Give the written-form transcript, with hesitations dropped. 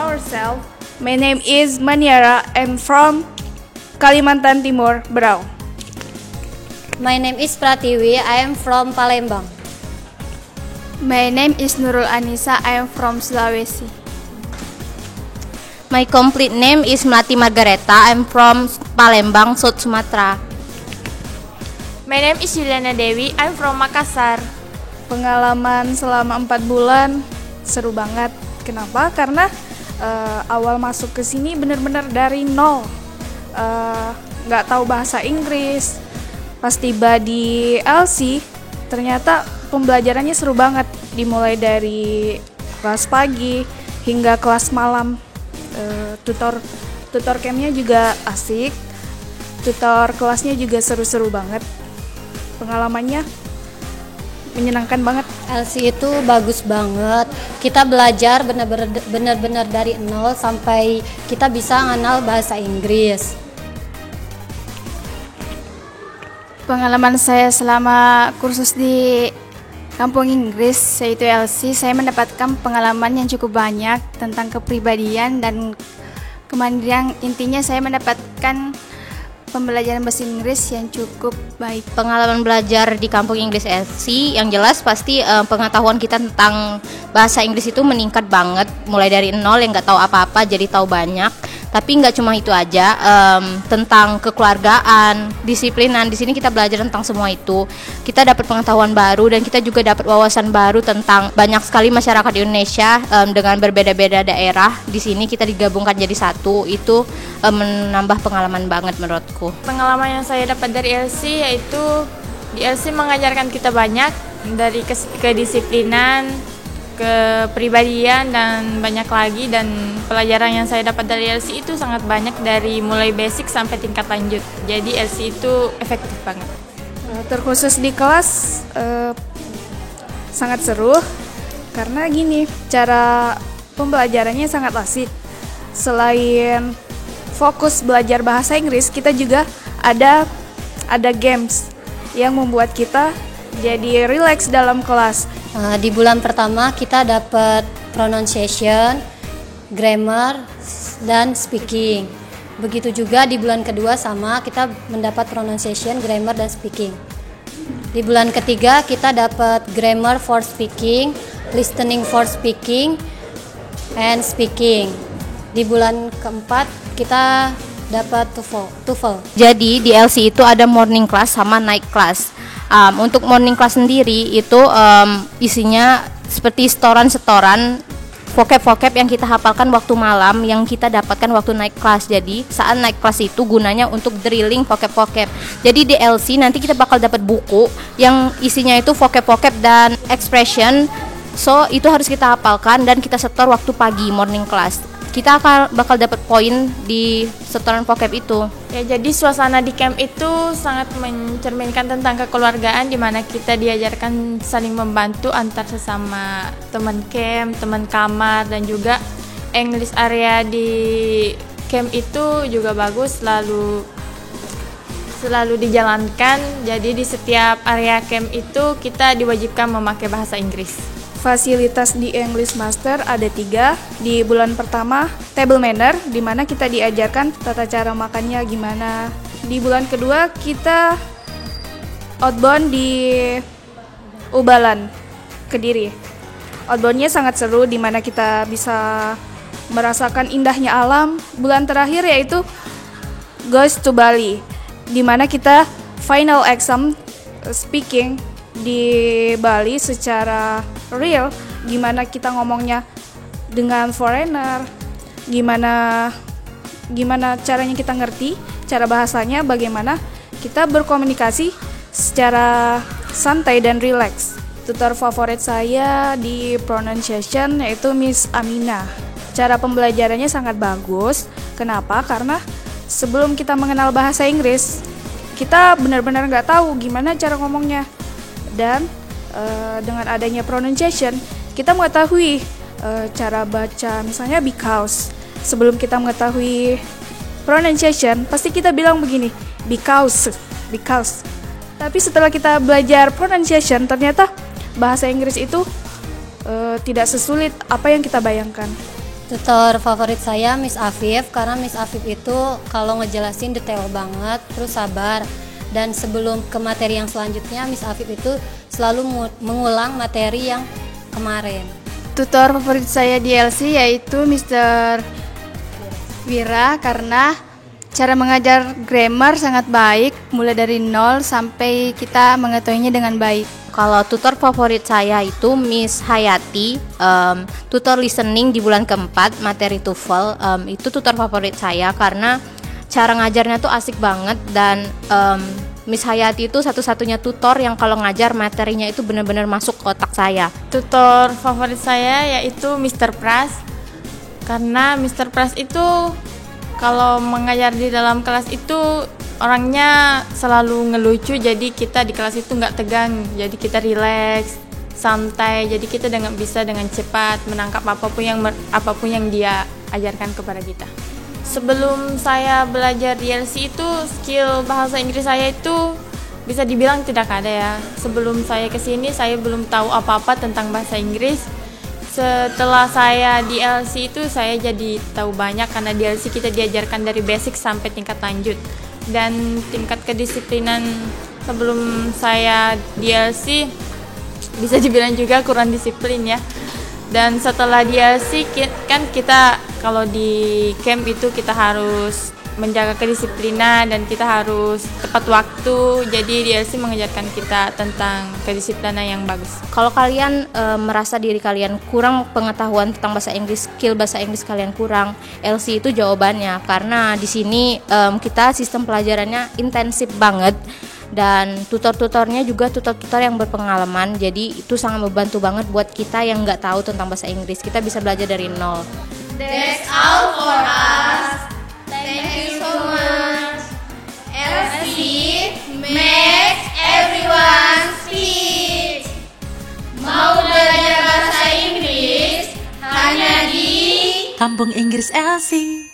ourselves. My name is Maniara. I'm from Kalimantan Timur, Berau. My name is Pratiwi. I am from Palembang. My name is Nurul Anissa. I am from Sulawesi. My complete name is Melati Margareta. I'm from Palembang, South Sumatra. My name is Juliana Dewi. I'm from Makassar. Pengalaman selama 4 bulan seru banget. Kenapa? Karena awal masuk ke sini benar-benar dari nol. Nggak tahu bahasa Inggris. Pas tiba di LC, ternyata pembelajarannya seru banget. Dimulai dari kelas pagi hingga kelas malam. Tutor campnya juga asik. Tutor kelasnya juga seru-seru banget. Pengalamannya menyenangkan banget. LC itu bagus banget. Kita belajar benar-benar dari nol sampai kita bisa mengenal bahasa Inggris. Pengalaman saya selama kursus di Kampung Inggris, yaitu LC, saya mendapatkan pengalaman yang cukup banyak tentang kepribadian dan kemandirian. Intinya saya mendapatkan pembelajaran bahasa Inggris yang cukup baik. Pengalaman belajar di Kampung Inggris LC yang jelas pasti pengetahuan kita tentang bahasa Inggris itu meningkat banget. Mulai dari nol yang nggak tahu apa-apa jadi tahu banyak. Tapi nggak cuma itu aja, tentang kekeluargaan, disiplinan. Di sini kita belajar tentang semua itu. Kita dapat pengetahuan baru dan kita juga dapat wawasan baru tentang banyak sekali masyarakat di Indonesia dengan berbeda-beda daerah. Di sini kita digabungkan jadi satu. Itu menambah pengalaman banget menurutku. Pengalaman yang saya dapat dari LC yaitu di LC mengajarkan kita banyak dari kedisiplinan, kepribadian dan banyak lagi, dan pelajaran yang saya dapat dari LC itu sangat banyak dari mulai basic sampai tingkat lanjut. Jadi LC itu efektif banget. Terkhusus di kelas sangat seru karena gini, cara pembelajarannya sangat asik. Selain fokus belajar bahasa Inggris, kita juga ada games yang membuat kita jadi relax dalam kelas. Di bulan pertama kita dapat pronunciation, grammar, dan speaking. Begitu juga di bulan kedua sama, kita mendapat pronunciation, grammar, dan speaking. Di bulan ketiga kita dapat grammar for speaking, listening for speaking, and speaking. Di bulan keempat kita dapat TOEFL. Jadi di LC itu ada morning class sama night class. Untuk morning class sendiri itu isinya seperti setoran vocab yang kita hafalkan waktu malam yang kita dapatkan waktu night class. Jadi saat night class itu gunanya untuk drilling vocab. Jadi di LC nanti kita bakal dapat buku yang isinya itu vocab dan expression. So itu harus kita hafalkan dan kita setor waktu pagi morning class. Kita bakal dapat poin di setoran vocab itu. Ya, jadi suasana di camp itu sangat mencerminkan tentang kekeluargaan, di mana kita diajarkan saling membantu antar sesama teman camp, teman kamar, dan juga English area di camp itu juga bagus, selalu dijalankan. Jadi di setiap area camp itu kita diwajibkan memakai bahasa Inggris. Fasilitas di English Master ada 3. Di bulan pertama, table manner, di mana kita diajarkan tata cara makannya gimana. Di bulan kedua, kita outbound di Ubalan, Kediri. Outboundnya sangat seru, di mana kita bisa merasakan indahnya alam. Bulan terakhir yaitu Goes to Bali, di mana kita final exam speaking di Bali secara real, gimana kita ngomongnya dengan foreigner, gimana caranya kita ngerti, cara bahasanya, bagaimana kita berkomunikasi secara santai dan relax. Tutor favorit saya di pronunciation yaitu Miss Amina. Cara pembelajarannya sangat bagus. Kenapa? Karena sebelum kita mengenal bahasa Inggris, kita benar-benar nggak tahu gimana cara ngomongnya. Dan dengan adanya pronunciation, kita mengetahui cara baca, misalnya because. Sebelum kita mengetahui pronunciation, pasti kita bilang begini, because. Tapi setelah kita belajar pronunciation, ternyata bahasa Inggris itu tidak sesulit apa yang kita bayangkan. Tutor favorit saya Miss Afif, karena Miss Afif itu kalau ngejelasin detail banget, terus sabar. Dan sebelum ke materi yang selanjutnya, Miss Afif itu selalu mengulang materi yang kemarin. Tutor favorit saya di LC yaitu Mr. Wira, karena cara mengajar grammar sangat baik, mulai dari nol sampai kita mengetahuinya dengan baik. Kalau tutor favorit saya itu Miss Hayati, tutor listening di bulan keempat materi TOEFL. Itu tutor favorit saya karena cara ngajarnya tuh asik banget, dan Miss Hayati itu satu-satunya tutor yang kalau ngajar materinya itu benar-benar masuk ke otak saya. Tutor favorit saya yaitu Mr. Pras, karena Mr. Pras itu kalau mengajar di dalam kelas itu orangnya selalu ngelucu, jadi kita di kelas itu nggak tegang, jadi kita rileks, santai, jadi kita bisa dengan cepat menangkap apapun yang dia ajarkan kepada kita. Sebelum saya belajar di LC itu, skill bahasa Inggris saya itu bisa dibilang tidak ada ya. Sebelum saya kesini, saya belum tahu apa-apa tentang bahasa Inggris. Setelah saya di LC itu, saya jadi tahu banyak, karena di LC kita diajarkan dari basic sampai tingkat lanjut. Dan tingkat kedisiplinan sebelum saya di LC bisa dibilang juga kurang disiplin ya. Dan setelah di LC kan kita kalau di camp itu kita harus menjaga kedisiplinan dan kita harus tepat waktu. Jadi di LC mengajarkan kita tentang kedisiplinan yang bagus. Kalau kalian merasa diri kalian kurang pengetahuan tentang bahasa Inggris, skill bahasa Inggris kalian kurang, LC itu jawabannya. Karena di sini kita sistem pelajarannya intensif banget, dan tutor-tutornya juga tutor-tutor yang berpengalaman. Jadi itu sangat membantu banget buat kita yang nggak tahu tentang bahasa Inggris. Kita bisa belajar dari nol. That's all for us. Thank you so much. LC makes everyone speak. Mau belajar bahasa Inggris hanya di Kampung Inggris LC.